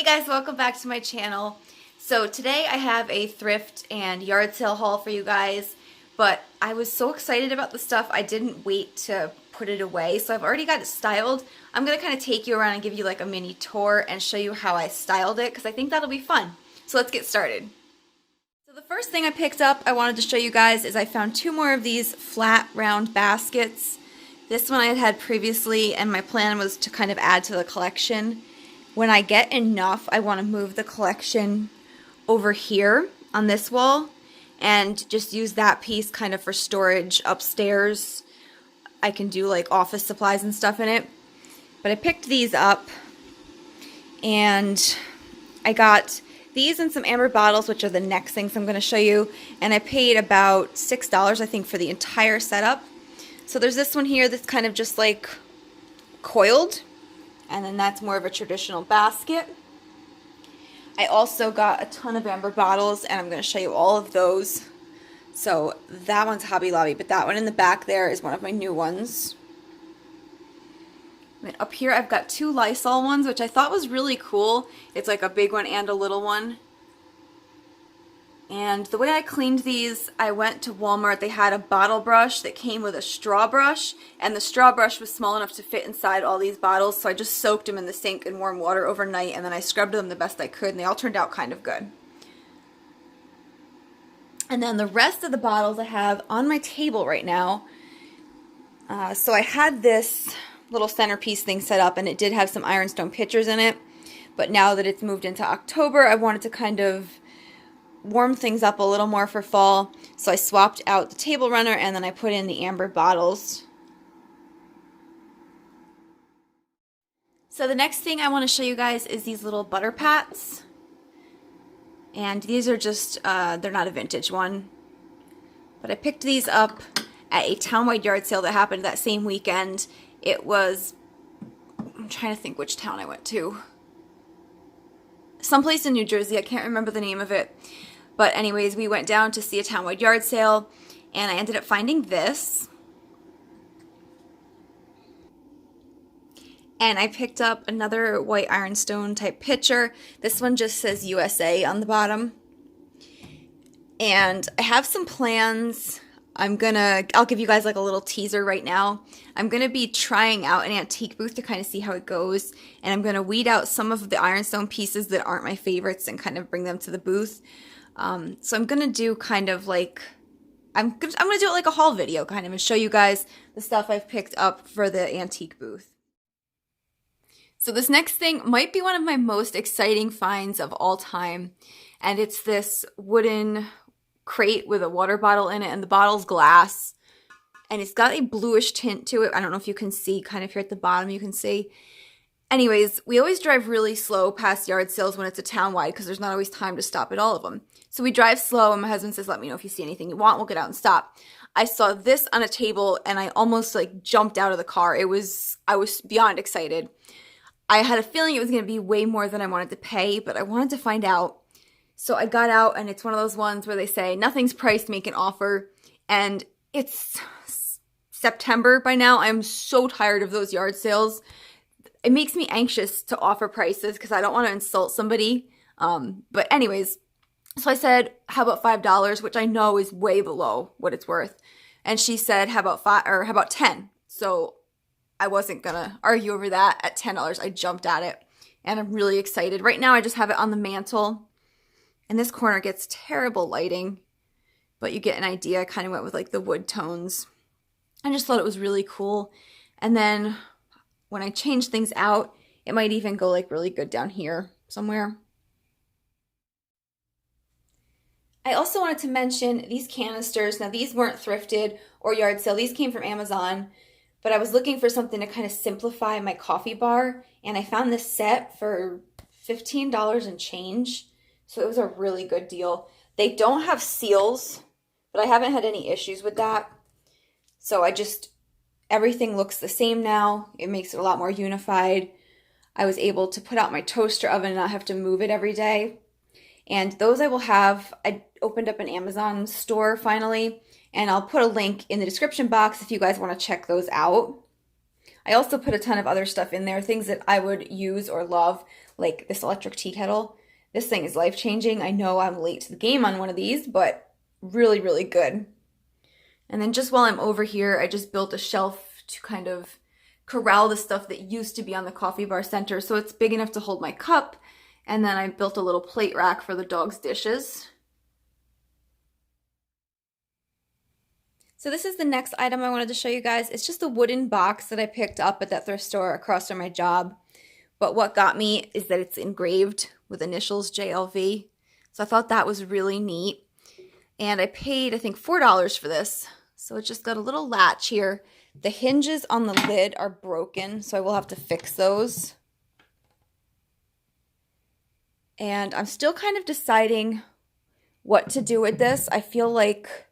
Guys, welcome back to my channel. So today I have a thrift and yard sale haul for you guys, but I was so excited about the stuff I didn't wait to put it away. So I've already got it styled. I'm going to kind of take you around and give you like a mini tour and show you how I styled it because I think that'll be fun. So let's get started. So the first thing I picked up I wanted to show you guys is I found two more of these flat round baskets. This one I had had previously and my plan was to kind of add to the collection. When I get enough, I want to move the collection over here on this wall and just use that piece kind of for storage upstairs. I can do like office supplies and stuff in it. But I picked these up and I got these and some amber bottles, which are the next things I'm going to show you. And I paid about $6, I think, for the entire setup. So there's this one here that's kind of just like coiled. And then that's more of a traditional basket. I also got a ton of amber bottles, and I'm going to show you all of those. So that one's Hobby Lobby, but that one in the back there is one of my new ones. And up here I've got two Lysol ones, which I thought was really cool. It's like a big one and a little one. And the way I cleaned these, I went to Walmart. They had a bottle brush that came with a straw brush, and the straw brush was small enough to fit inside all these bottles, so I just soaked them in the sink in warm water overnight, and then I scrubbed them the best I could, and they all turned out kind of good. And then the rest of the bottles I have on my table right now. So I had this little centerpiece thing set up, and it did have some ironstone pitchers in it, but now that it's moved into October, I wanted to kind of warm things up a little more for fall, so I swapped out the table runner and then I put in the amber bottles. So the next thing I want to show you guys is these little butter pats, and these are just they're not a vintage one, but I picked these up at a townwide yard sale that happened that same weekend. It was, I'm trying to think which town I went to, someplace in New Jersey. I can't remember the name of it. But anyways, we went down to see a townwide yard sale, and I ended up finding this. And I picked up another white ironstone type pitcher. This one just says USA on the bottom. And I have some plans. I'll give you guys like a little teaser right now. I'm going to be trying out an antique booth to kind of see how it goes. And I'm going to weed out some of the ironstone pieces that aren't my favorites and kind of bring them to the booth. So I'm going to do kind of like, I'm going to do it like a haul video kind of and show you guys the stuff I've picked up for the antique booth. So this next thing might be one of my most exciting finds of all time. And it's this wooden crate with a water bottle in it, and the bottle's glass. And it's got a bluish tint to it. I don't know if you can see, kind of here at the bottom you can see. Anyways, we always drive really slow past yard sales when it's a town-wide because there's not always time to stop at all of them. So we drive slow, and my husband says, let me know if you see anything you want. We'll get out and stop. I saw this on a table, and I almost like jumped out of the car. I was beyond excited. I had a feeling it was going to be way more than I wanted to pay, but I wanted to find out. So I got out, and it's one of those ones where they say, nothing's priced, make an offer. And it's September by now. I'm so tired of those yard sales. It makes me anxious to offer prices because I don't want to insult somebody. But anyways, so I said, how about $5, which I know is way below what it's worth. And she said, how about how about 10? So I wasn't gonna argue over that. At $10, I jumped at it, and I'm really excited. Right now, I just have it on the mantle, and this corner gets terrible lighting, but you get an idea. I kind of went with like the wood tones. I just thought it was really cool. And then when I change things out, it might even go like really good down here somewhere. I also wanted to mention these canisters. Now these weren't thrifted or yard sale. These came from Amazon, but I was looking for something to kind of simplify my coffee bar, and I found this set for $15 and change. So it was a really good deal. They don't have seals, but I haven't had any issues with that. So everything looks the same now. It makes it a lot more unified. I was able to put out my toaster oven and not have to move it every day. And those I will have. I opened up an Amazon store finally, and I'll put a link in the description box if you guys want to check those out. I also put a ton of other stuff in there, things that I would use or love, like this electric tea kettle. This thing is life-changing. I know I'm late to the game on one of these, but really, really good. And then just while I'm over here, I just built a shelf to kind of corral the stuff that used to be on the coffee bar center, so it's big enough to hold my cup. And then I built a little plate rack for the dog's dishes. So this is the next item I wanted to show you guys. It's just a wooden box that I picked up at that thrift store across from my job. But what got me is that it's engraved with initials JLV. So I thought that was really neat. And I paid, I think, $4 for this. So it's just got a little latch here. The hinges on the lid are broken, so I will have to fix those. And I'm still kind of deciding what to do with this. I feel like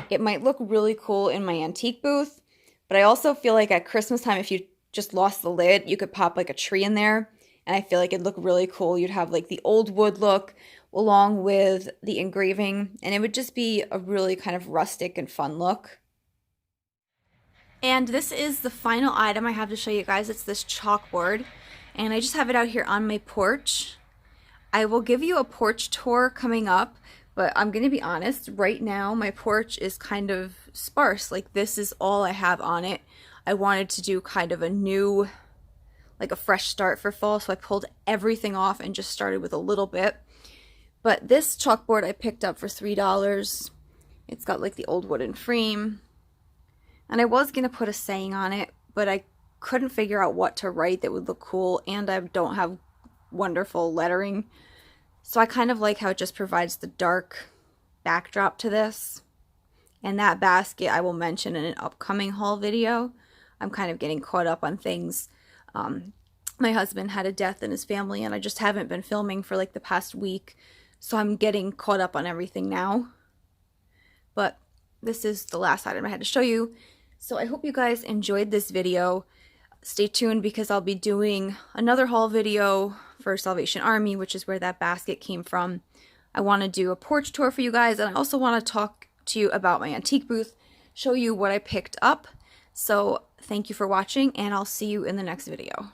it might look really cool in my antique booth, but I also feel like at Christmas time, if you just lost the lid, you could pop like a tree in there, and I feel like it'd look really cool. You'd have like the old wood look along with the engraving, and it would just be a really kind of rustic and fun look. And this is the final item I have to show you guys. It's this chalkboard, and I just have it out here on my porch. I will give you a porch tour coming up, but I'm going to be honest, right now my porch is kind of sparse. Like, this is all I have on it. I wanted to do kind of a new, like a fresh start for fall, so I pulled everything off and just started with a little bit. But this chalkboard I picked up for $3. It's got like the old wooden frame. And I was going to put a saying on it, but I couldn't figure out what to write that would look cool, and I don't have wonderful lettering. So I kind of like how it just provides the dark backdrop to this. And that basket I will mention in an upcoming haul video. I'm kind of getting caught up on things. My husband had a death in his family, and I just haven't been filming for like the past week. So I'm getting caught up on everything now. But this is the last item I had to show you. So I hope you guys enjoyed this video. Stay tuned because I'll be doing another haul video for Salvation Army, which is where that basket came from. I want to do a porch tour for you guys, and I also want to talk to you about my antique booth, show you what I picked up. So thank you for watching, and I'll see you in the next video.